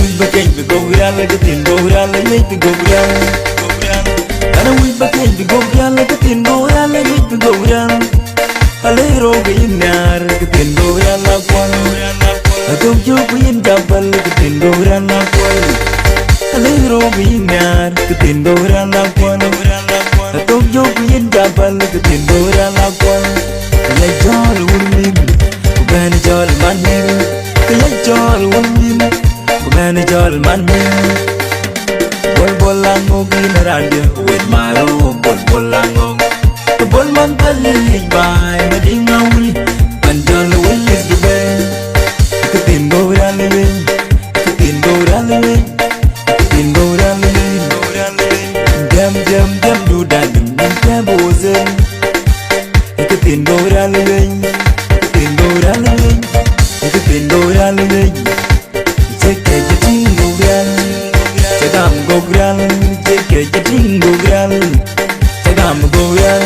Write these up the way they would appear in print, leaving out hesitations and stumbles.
we begin to go real like a tin go real like me to go real. And we begin to go real like a tin go real like me to go real. A little bit in there, like a tin go real like one. I don't joke in double like a tin go real like one. A little bit in there, like a tin go real like one. I don't joke in double like a tin go real like one. Like John Woodley, when it's all money. Like John Woodley, when it's all money. Bolango gina rande with my room, bolango. The bolman tali by Madinga Willy, and John Will is the best. The pin go round the way, the pin go round the way, the pin go round the way. Dem do that, dem was in. The pin go round the way, the pin go round the way, the pin go round the way. Take a jingle round. Tagam go gran, take a jingle gran. Tagam go gran.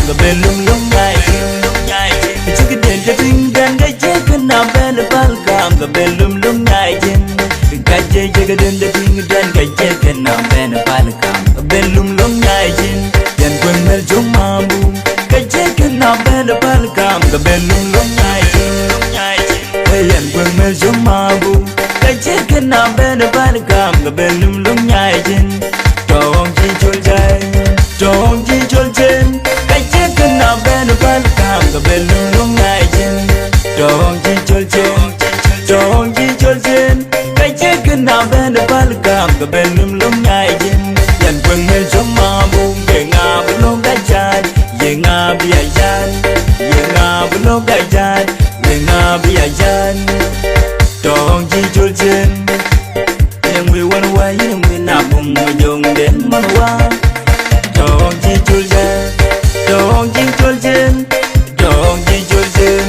The bellum lum nhai, chiếc cái đèn cho tinh đèn cái chiếc cái nào bên the balcom, the bellum lum nhai, cái chiếc cái đèn cho tinh đèn cái chiếc cái nào bên the balcom, the bellum lum nhai, đèn quên mel trong mabu, cái chiếc cái nào bên the balcom, the bellum lum nhai, đèn quên mel trong mabu, cái chiếc cái nào bên the balcom, the bellum lum nhai, tròn chi chôn trái, tròn chi chôn trên. The bellum lum nhai chen, tròn chi chôn chen, tròn chi chôn chen. Cái chiếc cái nào bên the balcom, the bellum lum nhai chen. Dàn quần mê trong ma buông về ngà với lông đại chan, về ngà bia chan, về ngà với lông đại chan, về ngà bia chan. Tròn chi chôn chen, nhưng vì quan quay nhưng vì nào cùng người dùng đến mong qua. Tròn chi chôn chen, tròn chi chôn chen. Don't get your sin.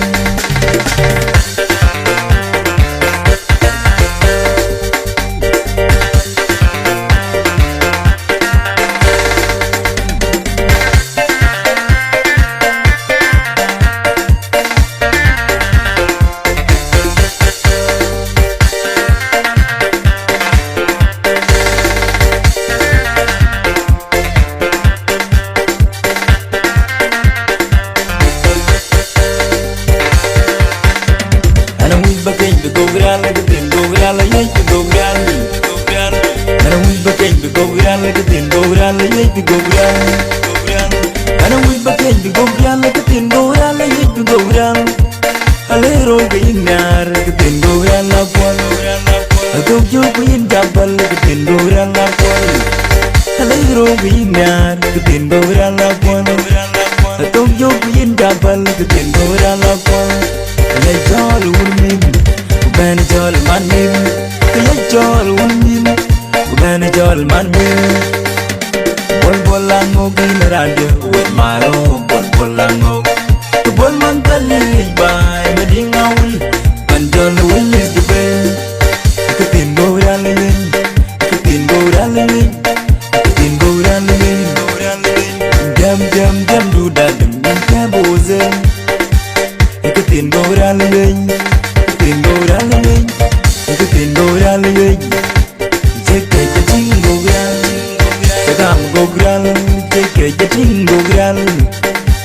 Like a tin go round, like it go round. And we begin to go round like a tin go round, like it go round. A little bit in there, like a tin go round like one. I don't joke in double, like a tin go round like one. A little bit in there, like a tin go round like one. I don't joke in double, like a tin go round like one. Like all women, when it's all money, like all women. Manage all man Bolango gina rande with my own Bolango. The bolman tali by Madinga Will, and John Will is the best. The pin go round the way, the pin go round the way, the pin go round the way. Dem do that, dem was in. The pin go round the way, the pin go round the way, the pin go round the way. Take a jingle grand, Tagam go grand, take a jingle grand,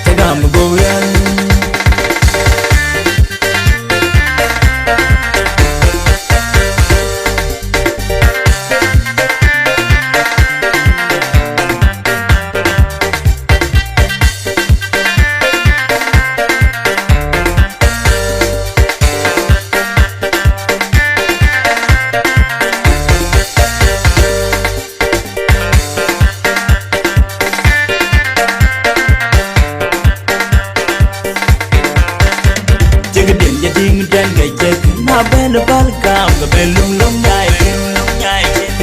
Tagam go grand. จะดิ้งเดินไก่เจ็กหน้าเบลบาลกามก็เป็นลุงลงใหญ่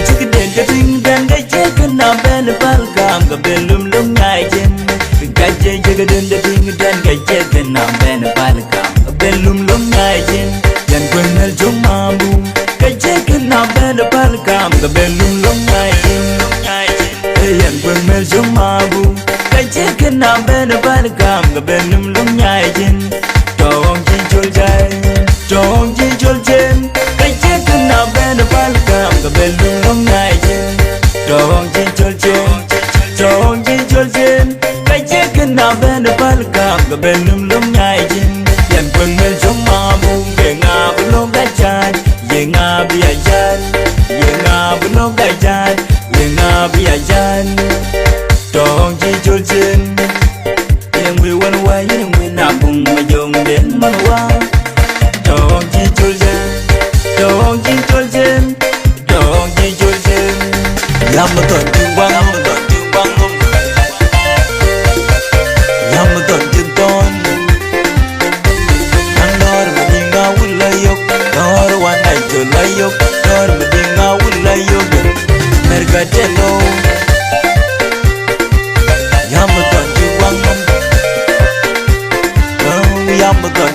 จะกระเด็นจะดิ้งเดินไก่เจ็กหน้าเบลบาลกามก็เป็นลุงลงใหญ่เจนไก่เจ็กจะกระเด็นจะดิ้งเดินไก่เจ็กหน้าเบลบาลกามก็เป็นลุงลงใหญ่เจนยันเพิ่งเงินจงมาบูไก่เจ็กหน้าเบลบาลกามก็เป็นลุงลงใหญ่เจนยันเพิ่งเงินจงมาบูไก่เจ็กหน้าเบลบาลกามก็เป็นลุงลงใหญ่เจนจองจีจลใจจองจีจลเจนไก่เจ็กหน้าเบลบาลกามก็เป็นลุงลงใหญ่เจนจองจีจลเจนจองจีจลเจนไก่เจ็กหน้าเบลบาลกามก็เป็นลุงลงใหญ่เจนยันเพิ่งเงินจงมาบูเก่งอาบุลงได้ใจยังอาบิยาจันยังอาบุลงได้ใจยังอาบิยาจันจองจีจลเจนยังวิวันไว้ยังวินาบุงมาโยงเด่นมันว่าจองจีจลเจนจองจีจลเจนจองจีจลเจนยามมาตอนจึงวังมาตอนจึงวังยามมาตอนจึงตอนนั่งนอนมาดีงาวุ่นเลยยกนอนวันไหนจะเลยยกนอนมาดีงาวุ่นเลยยกเมรกาเจโลยามมาตอนจึงวังยามมาตอน